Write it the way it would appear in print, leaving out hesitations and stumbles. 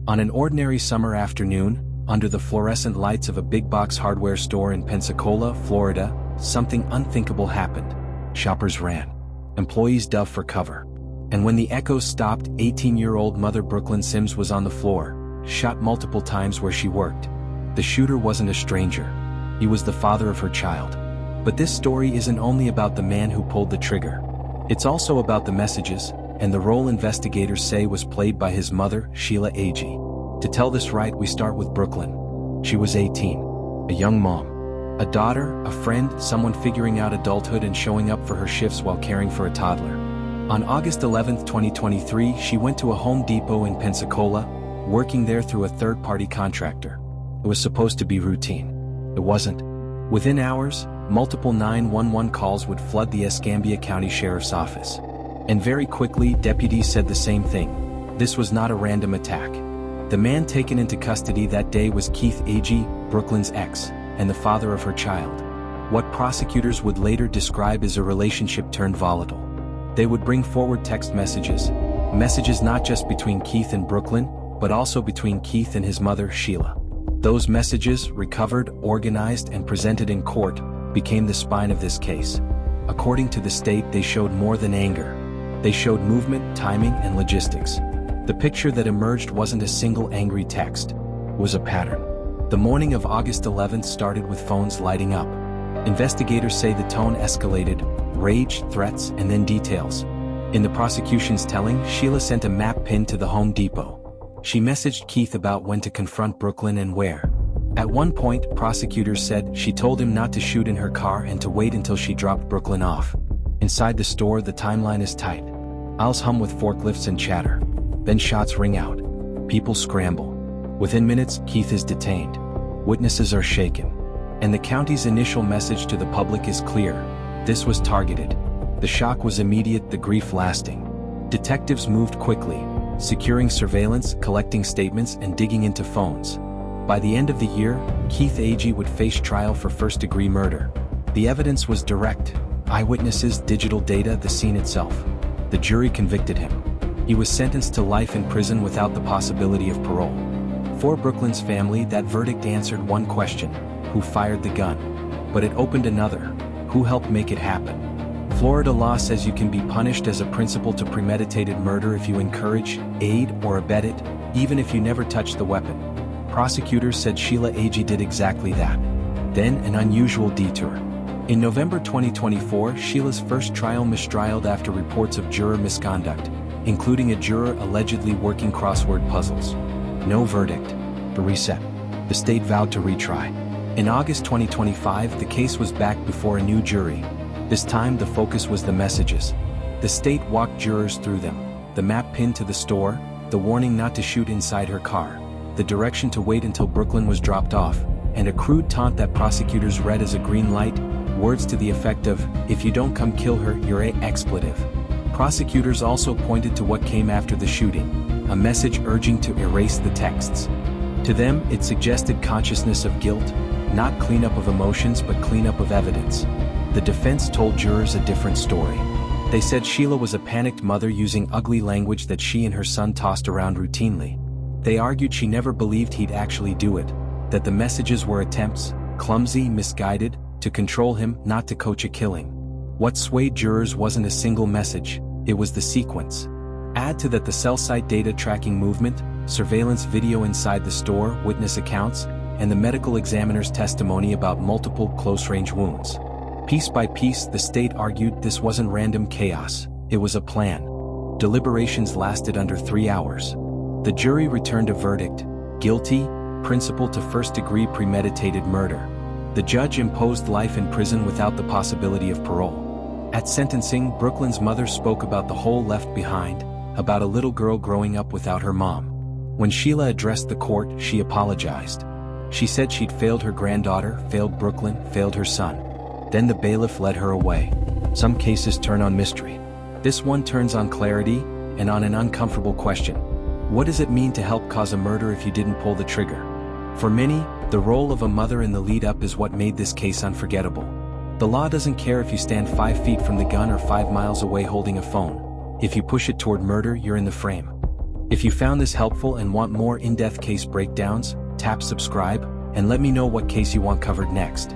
On an ordinary summer afternoon, under the fluorescent lights of a big-box hardware store in Pensacola, Florida, something unthinkable happened. Shoppers ran. Employees dove for cover. And when the echoes stopped, 18-year-old mother Brooklyn Sims was on the floor, shot multiple times where she worked. The shooter wasn't a stranger. He was the father of her child. But this story isn't only about the man who pulled the trigger. It's also about the messages, and the role investigators say was played by his mother, Sheila Agee. To tell this right, we start with Brooklyn. She was 18, a young mom, a daughter, a friend, someone figuring out adulthood and showing up for her shifts while caring for a toddler. On August 11, 2023, she went to a Home Depot in Pensacola, working there through a third-party contractor. It was supposed to be routine. It wasn't. Within hours, multiple 911 calls would flood the Escambia County Sheriff's Office. And very quickly, deputies said the same thing. This was not a random attack. The man taken into custody that day was Keith Agee, Brooklyn's ex, and the father of her child. What prosecutors would later describe as a relationship turned volatile. They would bring forward text messages not just between Keith and Brooklyn, but also between Keith and his mother, Sheila. Those messages, recovered, organized, and presented in court, became the spine of this case. According to the state, they showed more than anger. They showed movement, timing, and logistics. The picture that emerged wasn't a single angry text. It was a pattern. The morning of August 11th started with phones lighting up. Investigators say the tone escalated, rage, threats, and then details. In the prosecution's telling, Sheila sent a map pinned to the Home Depot. She messaged Keith about when to confront Brooklyn and where. At one point, prosecutors said she told him not to shoot in her car and to wait until she dropped Brooklyn off. Inside the store, the timeline is tight. Aisles hum with forklifts and chatter. Then shots ring out. People scramble. Within minutes, Keith is detained. Witnesses are shaken. And the county's initial message to the public is clear. This was targeted. The shock was immediate, the grief lasting. Detectives moved quickly, securing surveillance, collecting statements, and digging into phones. By the end of the year, Keith Agee would face trial for first-degree murder. The evidence was direct. Eyewitnesses, digital data, the scene itself. The jury convicted him. He was sentenced to life in prison without the possibility of parole. For Brooklyn's family, that verdict answered one question: who fired the gun? But it opened another: who helped make it happen? Florida law says you can be punished as a principal to premeditated murder if you encourage, aid, or abet it, even if you never touched the weapon. Prosecutors said Sheila Agee did exactly that. Then, an unusual detour. In November 2024, Sheila's first trial mistrialed after reports of juror misconduct, including a juror allegedly working crossword puzzles. No verdict. A reset. The state vowed to retry. In August 2025, the case was back before a new jury. This time, the focus was the messages. The state walked jurors through them. The map pinned to the store, the warning not to shoot inside her car, the direction to wait until Brooklyn was dropped off, and a crude taunt that prosecutors read as a green light, words to the effect of, "If you don't come kill her, you're a expletive." Prosecutors also pointed to what came after the shooting, a message urging to erase the texts. To them, it suggested consciousness of guilt, not cleanup of emotions but cleanup of evidence. The defense told jurors a different story. They said Sheila was a panicked mother using ugly language that she and her son tossed around routinely. They argued she never believed he'd actually do it, that the messages were attempts, clumsy, misguided, to control him, not to coach a killing. What swayed jurors wasn't a single message, it was the sequence. Add to that the cell site data tracking movement, surveillance video inside the store, witness accounts, and the medical examiner's testimony about multiple close-range wounds. Piece by piece, the state argued this wasn't random chaos, it was a plan. Deliberations lasted under 3 hours. The jury returned a verdict: guilty, principal to first-degree premeditated murder. The judge imposed life in prison without the possibility of parole. At sentencing, Brooklyn's mother spoke about the hole left behind, about a little girl growing up without her mom. When Sheila addressed the court, she apologized. She said she'd failed her granddaughter, failed Brooklyn, failed her son. Then the bailiff led her away. Some cases turn on mystery. This one turns on clarity, and on an uncomfortable question. What does it mean to help cause a murder if you didn't pull the trigger? For many, the role of a mother in the lead-up is what made this case unforgettable. The law doesn't care if you stand 5 feet from the gun or 5 miles away holding a phone. If you push it toward murder, you're in the frame. If you found this helpful and want more in-depth case breakdowns, tap subscribe, and let me know what case you want covered next.